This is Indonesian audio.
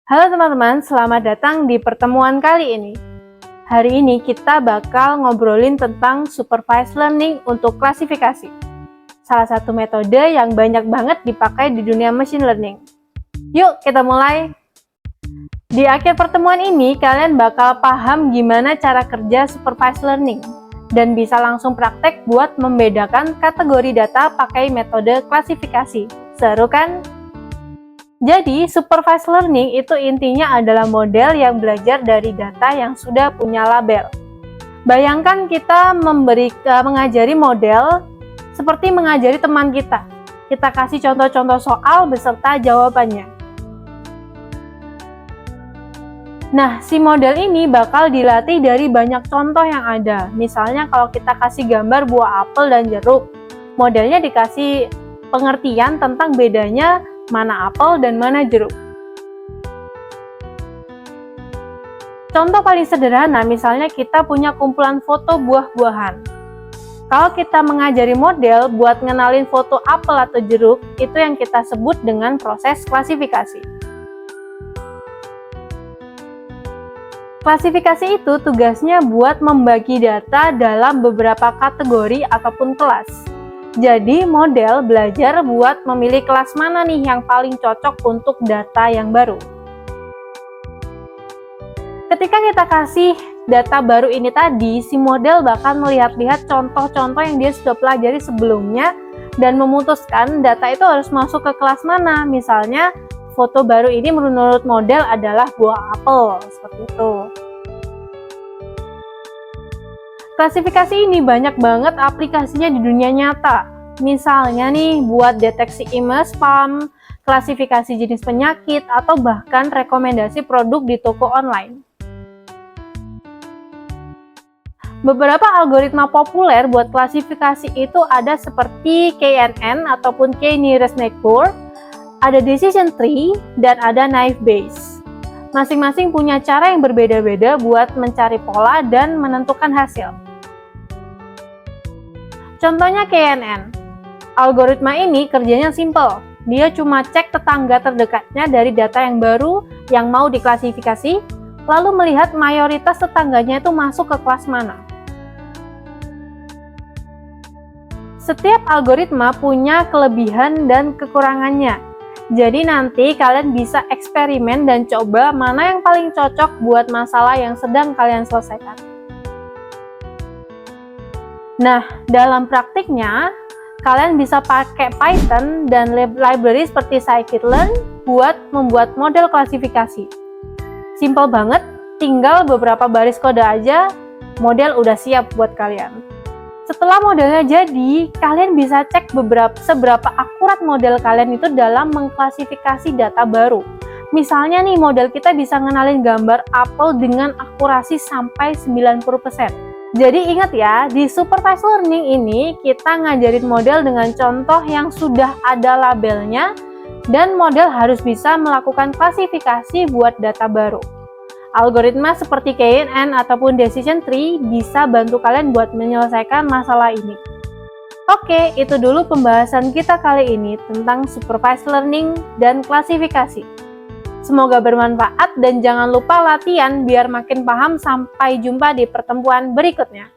Halo teman-teman, selamat datang di pertemuan kali ini. Hari ini kita bakal ngobrolin tentang supervised learning untuk klasifikasi. Salah satu metode yang banyak banget dipakai di dunia machine learning. Yuk kita mulai! Di akhir pertemuan ini, kalian bakal paham gimana cara kerja supervised learning dan bisa langsung praktek buat membedakan kategori data pakai metode klasifikasi. Seru kan? Jadi, supervised learning itu intinya adalah model yang belajar dari data yang sudah punya label. Bayangkan kita mengajari model seperti mengajari teman kita. Kita kasih contoh-contoh soal beserta jawabannya. Nah, si model ini bakal dilatih dari banyak contoh yang ada. Misalnya kalau kita kasih gambar buah apel dan jeruk, modelnya dikasih pengertian tentang bedanya mana apel dan mana jeruk. Contoh paling sederhana, misalnya kita punya kumpulan foto buah-buahan. Kalau kita mengajari model buat ngenalin foto apel atau jeruk, itu yang kita sebut dengan proses klasifikasi. Klasifikasi itu tugasnya buat membagi data dalam beberapa kategori ataupun kelas. Jadi, model belajar buat memilih kelas mana nih yang paling cocok untuk data yang baru. Ketika kita kasih data baru ini tadi, si model bakal melihat-lihat contoh-contoh yang dia sudah pelajari sebelumnya dan memutuskan data itu harus masuk ke kelas mana. Misalnya, foto baru ini menurut model adalah buah apel, seperti itu. Klasifikasi ini banyak banget aplikasinya di dunia nyata. Misalnya nih, buat deteksi email spam, klasifikasi jenis penyakit, atau bahkan rekomendasi produk di toko online. Beberapa algoritma populer buat klasifikasi itu ada seperti KNN ataupun K-nearest neighbor, ada decision tree, dan ada naive Bayes. Masing-masing punya cara yang berbeda-beda buat mencari pola dan menentukan hasil. Contohnya KNN. Algoritma ini kerjanya simple. Dia cuma cek tetangga terdekatnya dari data yang baru yang mau diklasifikasi, lalu melihat mayoritas tetangganya itu masuk ke kelas mana. Setiap algoritma punya kelebihan dan kekurangannya. Jadi nanti kalian bisa eksperimen dan coba mana yang paling cocok buat masalah yang sedang kalian selesaikan. Nah, dalam praktiknya, kalian bisa pakai Python dan library seperti scikit-learn buat membuat model klasifikasi. Simple banget, tinggal beberapa baris kode aja, model udah siap buat kalian. Setelah modelnya jadi, kalian bisa cek seberapa akurat model kalian itu dalam mengklasifikasi data baru. Misalnya nih, model kita bisa ngenalin gambar apel dengan akurasi sampai 90%. Jadi ingat ya, di supervised learning ini kita ngajarin model dengan contoh yang sudah ada labelnya dan model harus bisa melakukan klasifikasi buat data baru. Algoritma seperti KNN ataupun decision tree bisa bantu kalian buat menyelesaikan masalah ini. Oke, itu dulu pembahasan kita kali ini tentang supervised learning dan klasifikasi. Semoga bermanfaat dan jangan lupa latihan biar makin paham. Sampai jumpa di pertemuan berikutnya.